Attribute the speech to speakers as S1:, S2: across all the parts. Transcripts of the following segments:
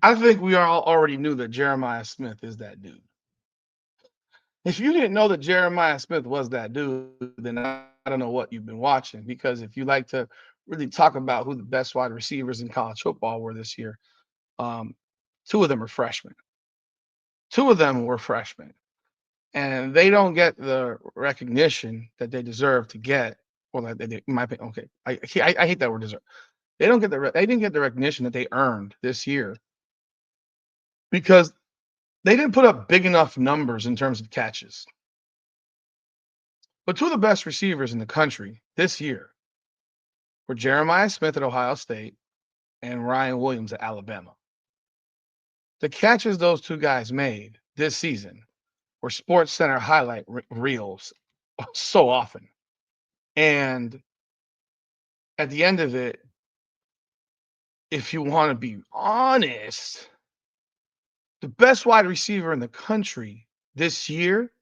S1: I think we all already knew that Jeremiah Smith is that dude. If you didn't know that Jeremiah Smith was that dude, then I don't know what you've been watching. Because if you like to really talk about who the best wide receivers in college football were this year, um, two of them are freshmen. Two of them were freshmen, and they don't get the recognition that they deserve to get. Or that they, in my opinion, okay, I hate that word deserve. They didn't get the recognition that they earned this year because they didn't put up big enough numbers in terms of catches. But two of the best receivers in the country this year were Jeremiah Smith at Ohio State and Ryan Williams at Alabama. The catches those two guys made this season were Sports Center highlight reels so often. And at the end of it, if you want to be honest, the best wide receiver in the country this year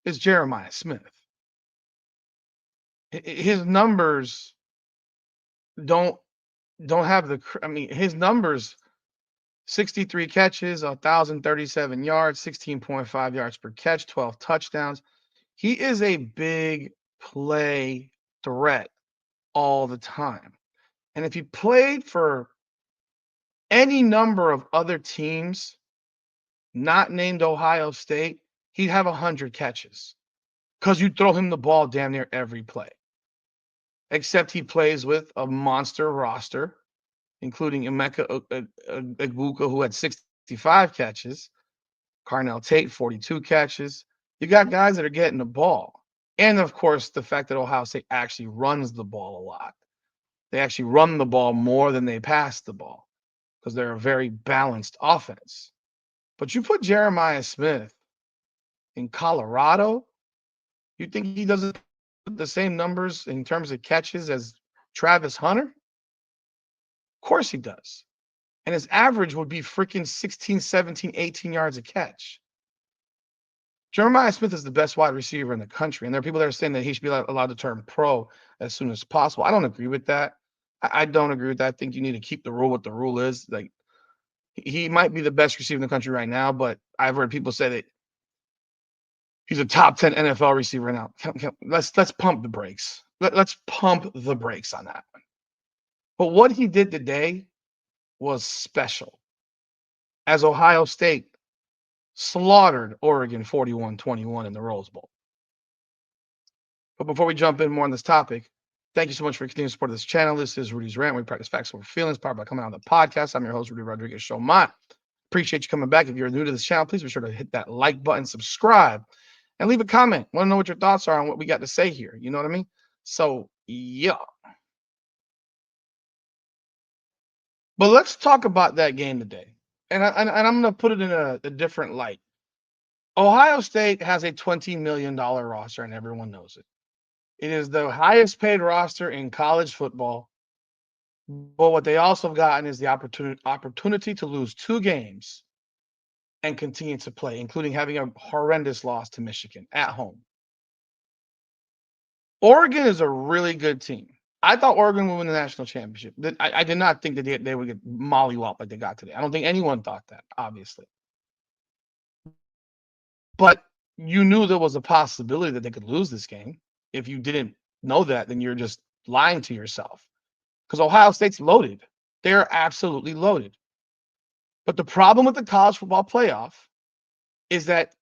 S1: is Jeremiah Smith. His numbers don't don't have the I mean his numbers 63 catches, 1,037 yards, 16.5 yards per catch, 12 touchdowns. He is a big play threat all the time. And if he played for any number of other teams not named Ohio State, he'd have 100 catches because you throw him the ball damn near every play. Except he plays with a monster roster, including Emeka Egbuka, who had 65 catches, Carnell Tate, 42 catches. You got guys that are getting the ball. And of course, the fact that Ohio State actually runs the ball a lot. They actually run the ball more than they pass the ball because they're a very balanced offense. But you put Jeremiah Smith in Colorado, you think he doesn't put the same numbers in terms of catches as Travis Hunter? Of course he does. And his average would be freaking 16, 17, 18 yards a catch. Jeremiah Smith is the best wide receiver in the country. And there are people that are saying that he should be allowed to turn pro as soon as possible. I don't agree with that. I don't agree with that. I think you need to keep the rule what the rule is. Like he might be the best receiver in the country right now, but I've heard people say that he's a top 10 NFL receiver now. Let's pump the brakes. Let's pump the brakes on that one. But what he did today was special. As Ohio State slaughtered Oregon 41-21 in the Rose Bowl. But before we jump in more on this topic, thank you so much for continuing to support this channel. This is Rudy's Rant. We practice facts over feelings, powered by coming on the podcast. I'm your host, Rudy Rodriguez Showman. Appreciate you coming back. If you're new to this channel, please be sure to hit that like button, subscribe, and leave a comment. Want to know what your thoughts are on what we got to say here. You know what I mean? So, yeah. But let's talk about that game today. And I'm going to put it in a different light. Ohio State has a $20 million roster, and everyone knows it. It is the highest paid roster in college football. But what they also have gotten is the opportunity to lose 2 games and continue to play, including having a horrendous loss to Michigan at home. Oregon is a really good team. I thought Oregon would win the national championship. I did not think that they would get mollywopped like they got today. I don't think anyone thought that, obviously. But you knew there was a possibility that they could lose this game. If you didn't know that, then you're just lying to yourself. Because Ohio State's loaded. They're absolutely loaded. But the problem with the college football playoff is that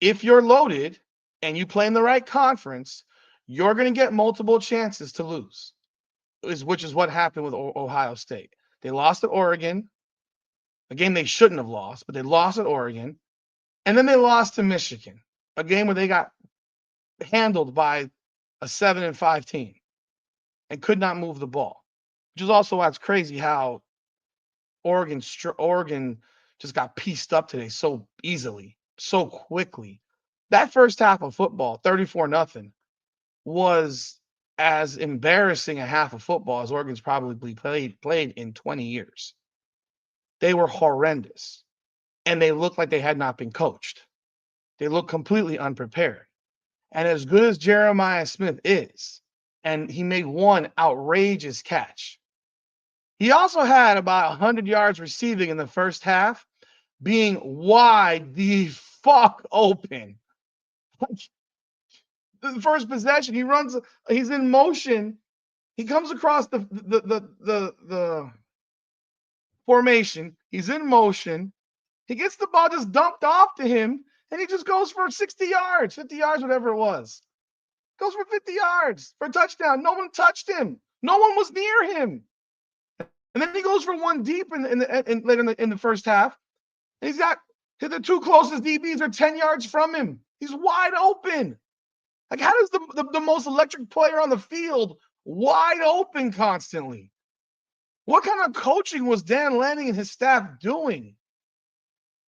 S1: if you're loaded and you play in the right conference, you're going to get multiple chances to lose, which is what happened with Ohio State. They lost at Oregon, a game they shouldn't have lost, but they lost at Oregon. And then they lost to Michigan, a game where they got handled by a 7-5 team and could not move the ball, which is also why it's crazy how Oregon just got pieced up today so easily, so quickly. That first half of football, 34-0, was as embarrassing a half of football as Oregon's probably played in 20 years. They were horrendous, and they looked like they had not been coached. They looked completely unprepared. And as good as Jeremiah Smith is, and he made one outrageous catch, He also had about 100 yards receiving in the first half, being wide the fuck open. The first possession, he's in motion. He comes across the formation. He's in motion. He gets the ball just dumped off to him, and he just goes for 60 yards, 50 yards, whatever it was. Goes for 50 yards for a touchdown. No one touched him. No one was near him. And then he goes for one deep later in the first half. And he's got the two closest DBs are 10 yards from him. He's wide open. Like, how does the most electric player on the field wide open constantly? What kind of coaching was Dan Lanning and his staff doing?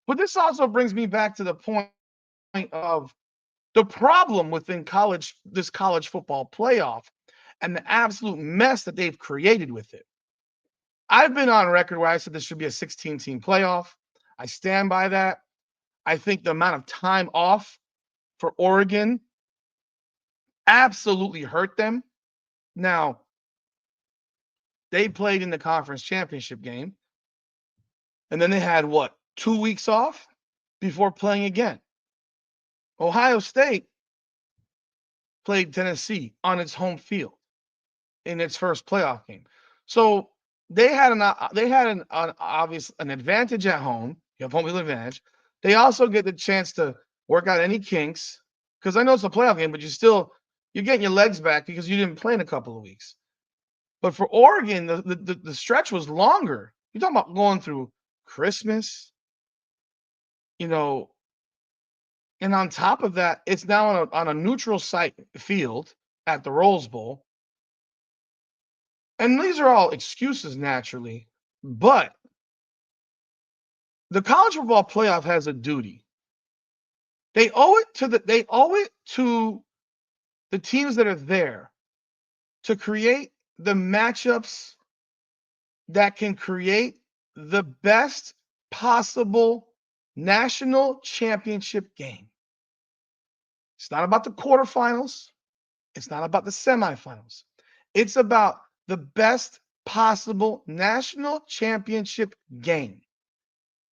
S1: But this also brings me back to the point of the problem within this college football playoff and the absolute mess that they've created with it. I've been on record where I said this should be a 16-team playoff. I stand by that. I think the amount of time off for Oregon absolutely hurt them. Now, they played in the conference championship game, and then they had, 2 weeks off before playing again. Ohio State played Tennessee on its home field in its first playoff game. So they had an obvious advantage at home. You have home field advantage. They also get the chance to work out any kinks, because I know it's a playoff game, but you're getting your legs back because you didn't play in a couple of weeks. But for Oregon, the stretch was longer. You're talking about going through Christmas, and on top of that, it's now on a neutral site field at the Rose Bowl. And these are all excuses, naturally, but the college football playoff has a duty. They owe it to the teams that are there to create the matchups that can create the best possible national championship game. It's not about the quarterfinals. It's not about the semifinals. It's about the best possible national championship game.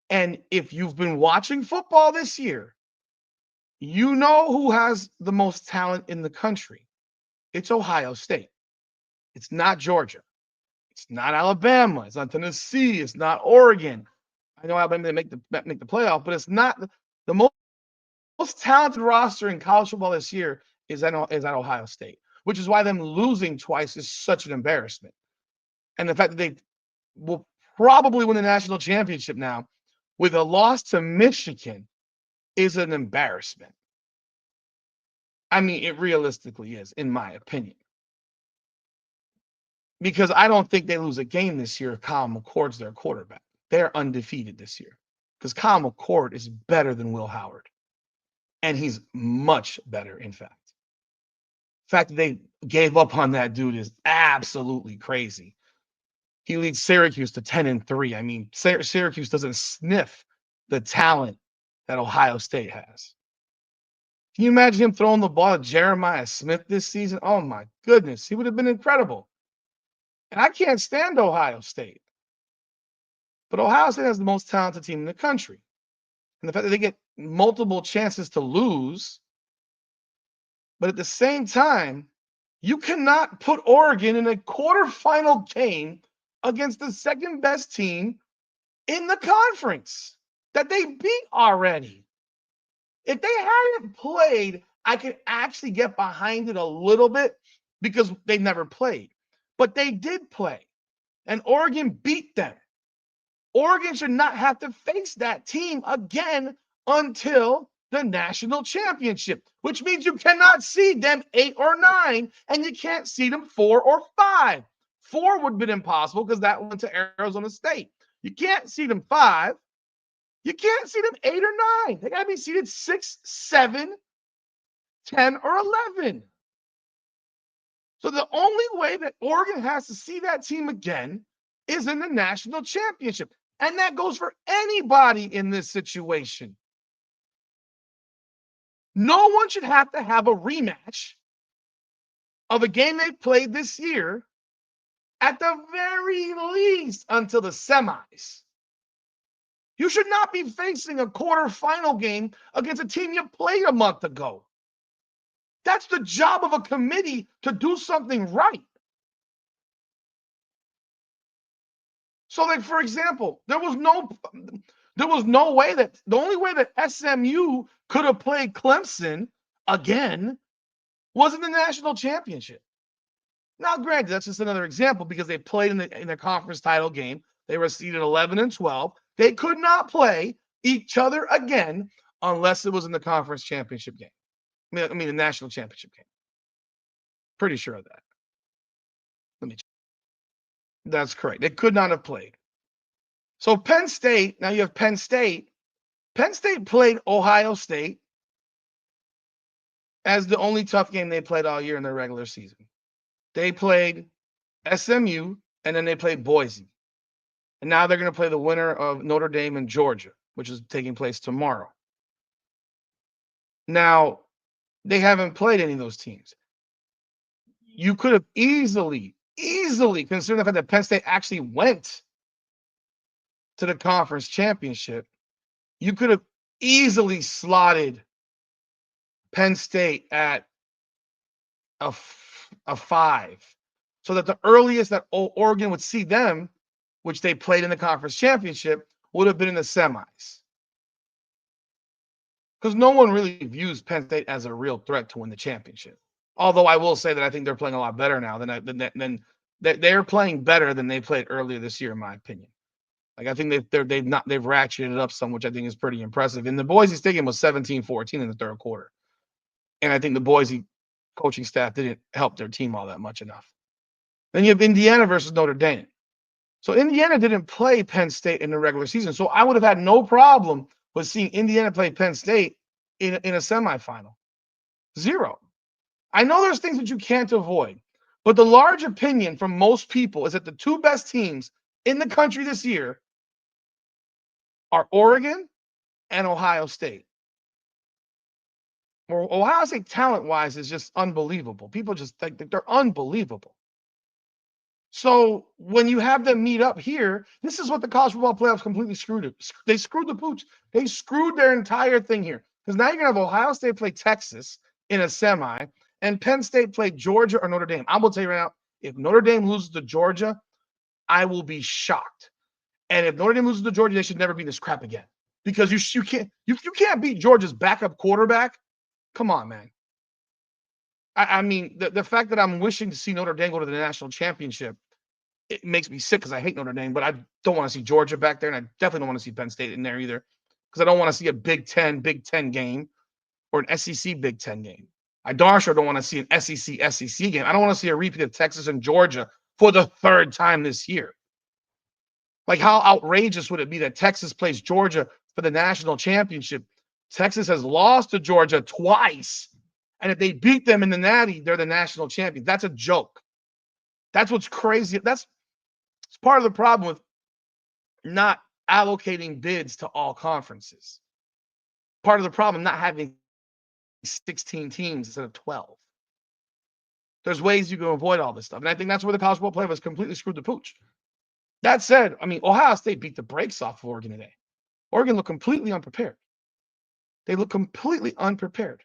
S1: And if you've been watching football this year, you know who has the most talent in the country. It's Ohio State. It's not Georgia. It's not Alabama. It's not Tennessee. It's not Oregon. I know Alabama make the playoff, but it's not the most talented roster in college football this year is at Ohio State, which is why them losing twice is such an embarrassment. And the fact that they will probably win the national championship now with a loss to Michigan is an embarrassment. I mean, it realistically is, in my opinion. Because I don't think they lose a game this year if Kyle McCord's their quarterback. They're undefeated this year because Kyle McCord is better than Will Howard. And he's much better, in fact. The fact that they gave up on that dude is absolutely crazy. He leads Syracuse to 10-3. I mean, Syracuse doesn't sniff the talent that Ohio State has. Can you imagine him throwing the ball at Jeremiah Smith this season? Oh, my goodness. He would have been incredible. And I can't stand Ohio State. But Ohio State has the most talented team in the country. And the fact that they get multiple chances to lose, but at the same time, you cannot put Oregon in a quarterfinal game against the second best team in the conference that they beat already. If they hadn't played, I could actually get behind it a little bit because they never played. But they did play, and Oregon beat them. Oregon should not have to face that team again until the national championship, which means you cannot seed them 8 or 9, and you can't seed them 4 or 5. 4 would have been impossible because that went to Arizona State. You can't seed them 5. You can't seed them 8 or 9. They got to be seeded 6, 7, 10, or 11. So the only way that Oregon has to see that team again is in the national championship. And that goes for anybody in this situation. No one should have to have a rematch of a game they played this year at the very least until the semis. You should not be facing a quarterfinal game against a team you played a month ago. That's the job of a committee to do something right. So, like, for example, there was no way that the only way that SMU could have played Clemson again was in the national championship. Now, granted, that's just another example because they played in the conference title game. They were seeded 11 and 12. They could not play each other again unless it was in the conference championship game. I mean the national championship game. Pretty sure of that. Let me check. That's correct. They could not have played. So Penn State, now you have Penn State. Penn State played Ohio State as the only tough game they played all year in their regular season. They played SMU and then they played Boise. And now they're going to play the winner of Notre Dame and Georgia, which is taking place tomorrow. Now, they haven't played any of those teams. You could have easily, considering the fact that Penn State actually went to the conference championship, you could have easily slotted Penn State at a 5, so that the earliest that Oregon would see them, which they played in the conference championship, would have been in the semis. Because no one really views Penn State as a real threat to win the championship. Although I will say that I think they're playing a lot better now than they're playing better than they played earlier this year, in my opinion. Like, I think they've ratcheted it up some, which I think is pretty impressive. And the Boise State game was 17-14 in the third quarter. And I think the Boise coaching staff didn't help their team all that much enough. Then you have Indiana versus Notre Dame. So Indiana didn't play Penn State in the regular season. So I would have had no problem with seeing Indiana play Penn State in a semifinal. Zero. I know there's things that you can't avoid, but the large opinion from most people is that the two best teams in the country this year are Oregon and Ohio State. Or Ohio State talent-wise is just unbelievable. People just think that they're unbelievable. So when you have them meet up here, this is what the college football playoffs completely screwed it. They screwed the pooch. They screwed their entire thing here. Because now you're going to have Ohio State play Texas in a semi, and Penn State play Georgia or Notre Dame. I'm going to tell you right now, if Notre Dame loses to Georgia, I will be shocked. And if Notre Dame loses to Georgia, they should never be this crap again. Because you can't beat Georgia's backup quarterback. Come on, man. I mean, the fact that I'm wishing to see Notre Dame go to the national championship, it makes me sick because I hate Notre Dame, but I don't want to see Georgia back there, and I definitely don't want to see Penn State in there either because I don't want to see a Big Ten game or an SEC Big Ten game. I darn sure don't want to see an SEC game. I don't want to see a repeat of Texas and Georgia for the third time this year. Like, how outrageous would it be that Texas plays Georgia for the national championship? Texas has lost to Georgia twice, and if they beat them in the Natty, they're the national champions. That's a joke. That's what's crazy. It's part of the problem with not allocating bids to all conferences. Part of the problem not having 16 teams instead of 12. There's ways you can avoid all this stuff. And I think that's where the college football playoff has completely screwed the pooch. That said, I mean, Ohio State beat the brakes off of Oregon today. Oregon looked completely unprepared. They look completely unprepared.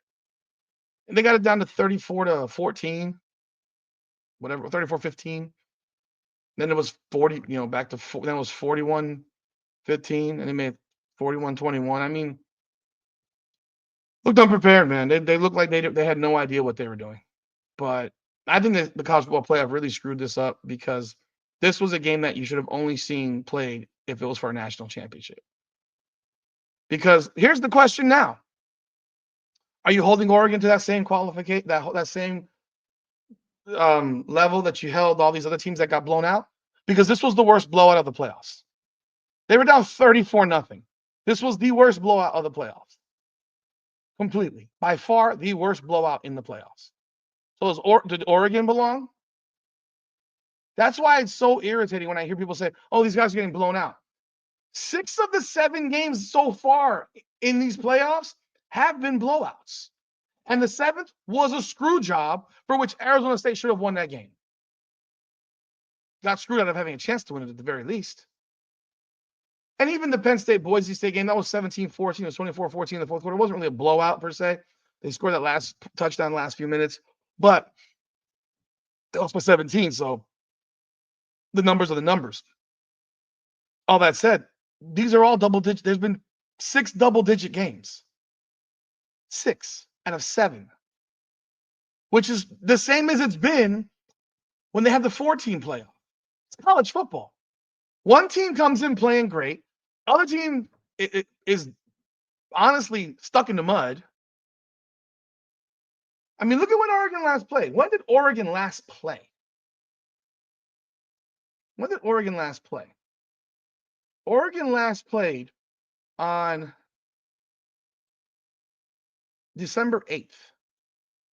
S1: And they got it down to 34-14, whatever, 34-15. Then it was 40, back to then it was 41-15, and they made 41-21. I mean, looked unprepared, man. They looked like they had no idea what they were doing. But I think that the college football playoff really screwed this up because this was a game that you should have only seen played if it was for a national championship. Because here's the question now. Are you holding Oregon to that same qualification, that same level that you held all these other teams that got blown out? Because this was the worst blowout of the playoffs. They were down 34-0. This was the worst blowout of the playoffs. Completely. By far, the worst blowout in the playoffs. So did Oregon belong? That's why it's so irritating when I hear people say, oh, these guys are getting blown out. 6 of the 7 games so far in these playoffs have been blowouts. And the 7th was a screw job for which Arizona State should have won that game. got screwed out of having a chance to win it at the very least. And even the Penn State Boise State game, that was 17-14, it was 24-14 in the fourth quarter. It wasn't really a blowout per se. They scored that last touchdown last few minutes, but they lost by 17. So the numbers are the numbers. All that said, these are all double digit. There's been 6 double-digit games. 6 out of 7, which is the same as it's been when they have the 4-team playoff. It's college football. One team comes in playing great. Other team is honestly stuck in the mud. I mean, look at when Oregon last played. When did Oregon last play? When did Oregon last play? Oregon last played on December 8th.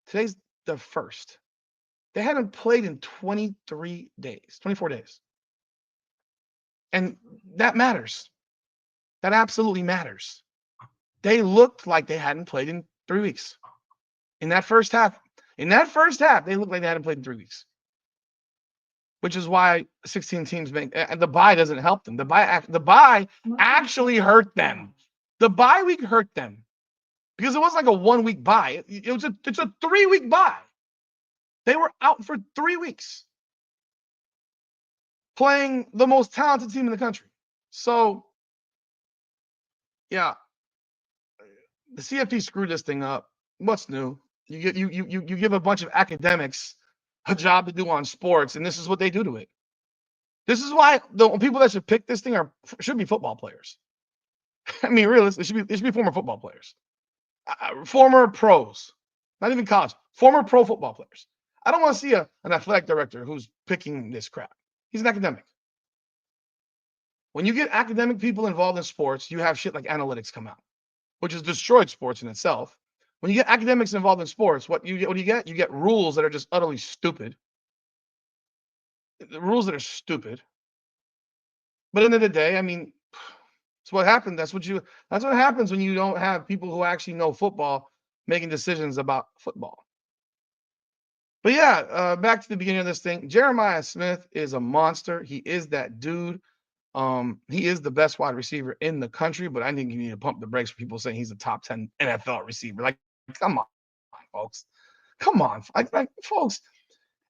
S1: Today's the 1st. They hadn't played in 23 days, 24 days. And that matters. That absolutely matters. They looked like they hadn't played in 3 weeks. In that first half, they looked like they hadn't played in 3 weeks. Which is why 16 teams make, and the bye doesn't help them. The bye actually hurt them. The bye week hurt them because it wasn't like a 1-week bye. It's a 3-week bye. They were out for 3 weeks playing the most talented team in the country. So, yeah, the CFP screwed this thing up. What's new? You give a bunch of academics a job to do on sports, and this is what they do to it. This is why the people that should pick this thing should be football players. I mean, realistically, it should be former football players, former pros, not even college, former pro football players. I don't want to see an athletic director who's picking this crap. He's an academic. When you get academic people involved in sports, you have shit like analytics come out, which has destroyed sports in itself. When you get academics involved in sports, what do you get? You get rules that are just utterly stupid. The rules that are stupid. But at the end of the day, I mean, it's what happened. That's what happens when you don't have people who actually know football making decisions about football. But yeah, back to the beginning of this thing. Jeremiah Smith is a monster. He is that dude. He is the best wide receiver in the country, but I think you need to pump the brakes for people saying he's a top 10 NFL receiver. Like, come on, folks. Come on. Like folks,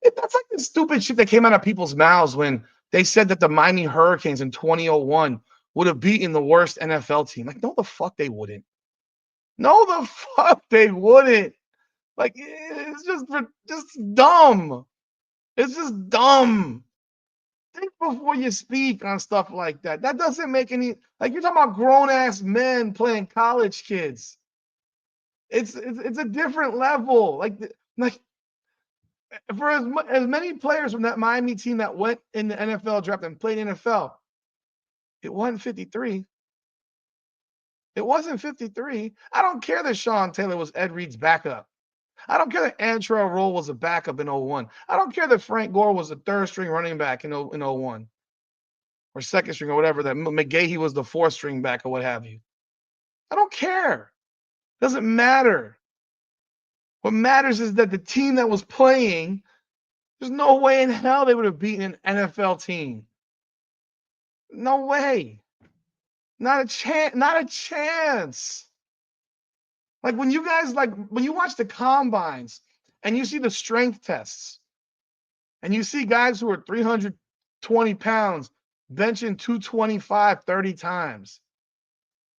S1: that's like the stupid shit that came out of people's mouths when they said that the Miami Hurricanes in 2001 would have beaten the worst NFL team. Like, no, the fuck they wouldn't. No, the fuck they wouldn't. Like, it's just dumb. It's just dumb. Think before you speak on stuff like that. That doesn't make any, like, you're talking about grown ass men playing college kids. It's a different level. Like for as many players from that Miami team that went in the NFL draft and played NFL, it wasn't 53. It wasn't 53. I don't care that Sean Taylor was Ed Reed's backup. I don't care that Antrell Roll was a backup in 01. I don't care that Frank Gore was the third string running back in 01 or second string or whatever, that McGahee was the fourth string back or what have you. I don't care. It doesn't matter. What matters is that the team that was playing, there's no way in hell they would have beaten an NFL team. No way. Not a chance. Not a chance. Like when you watch the combines and you see the strength tests and you see guys who are 320 pounds benching 225 30 times,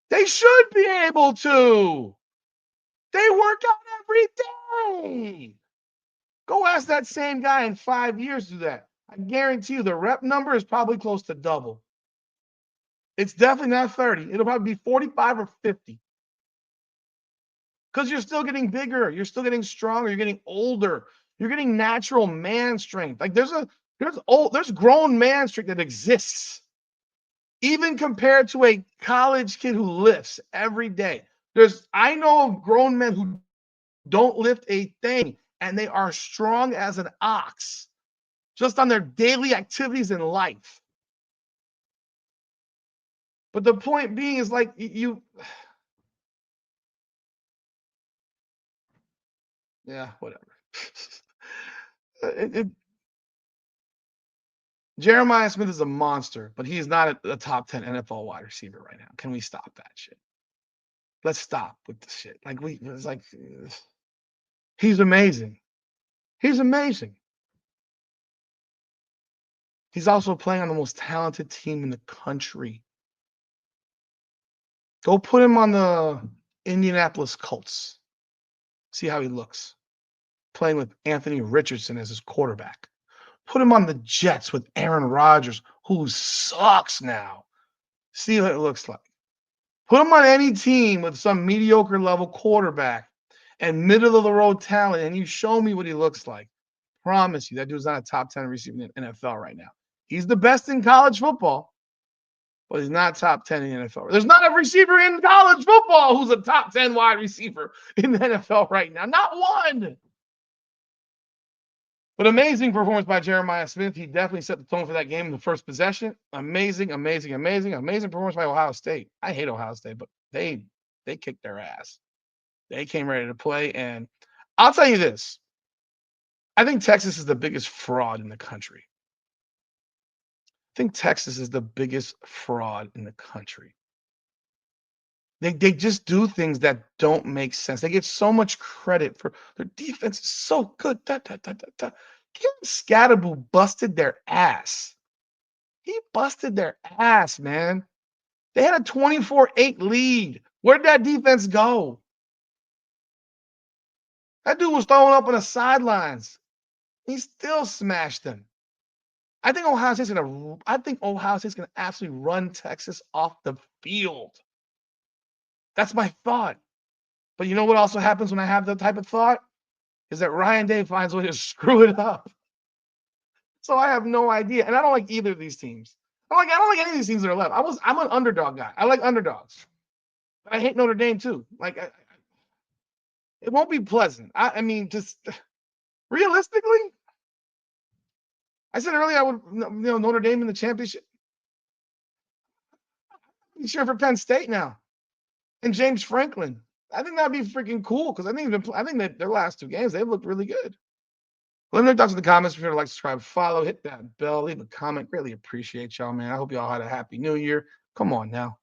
S1: they should be able to. They work out every day. Go ask that same guy in 5 years to do that. I guarantee you the rep number is probably close to double. It's definitely not 30. It'll probably be 45 or 50. Because you're still getting bigger, you're still getting stronger, you're getting older, you're getting natural man strength. Like there's grown man strength that exists, even compared to a college kid who lifts every day. I know of grown men who don't lift a thing, and they are strong as an ox, just on their daily activities in life. But the point being is like yeah, whatever. Jeremiah Smith is a monster, but he is not a top 10 NFL wide receiver right now. Can we stop that shit? Let's stop with the shit. Like it's like he's amazing. He's amazing. He's also playing on the most talented team in the country. Go put him on the Indianapolis Colts. See how he looks. Playing with Anthony Richardson as his quarterback. Put him on the Jets with Aaron Rodgers, who sucks now. See what it looks like. Put him on any team with some mediocre level quarterback and middle of the road talent, and you show me what he looks like. Promise you, that dude's not a top 10 receiver in the NFL right now. He's the best in college football, but he's not top 10 in the NFL. There's not a receiver in college football who's a top 10 wide receiver in the NFL right now. Not one. But amazing performance by Jeremiah Smith. He definitely set the tone for that game in the first possession. Amazing performance by Ohio State. I hate Ohio State, but they kicked their ass. They came ready to play, and I'll tell you this. I think Texas is the biggest fraud in the country. I think Texas is the biggest fraud in the country. They just do things that don't make sense. They get so much credit for their defense is so good. Kevin Scatterboo busted their ass. He busted their ass, man. They had a 24-8 lead. Where'd that defense go? That dude was throwing up on the sidelines. He still smashed them. I think Ohio State's gonna absolutely run Texas off the field. That's my thought. But you know what also happens when I have that type of thought? Is that Ryan Day finds a way to screw it up. So I have no idea. And I don't like either of these teams. I don't like any of these teams that are left. I'm an underdog guy. I like underdogs. But I hate Notre Dame too. It won't be pleasant. I mean, just realistically, I said earlier I would Notre Dame in the championship. I'm cheering for Penn State now. And James Franklin. I think that'd be freaking cool because I think that their last two games they've looked really good. Let me know your thoughts in the comments. If you'd like, subscribe, follow, hit that bell, leave a comment. Greatly appreciate y'all, man. I hope y'all had a happy new year. Come on now.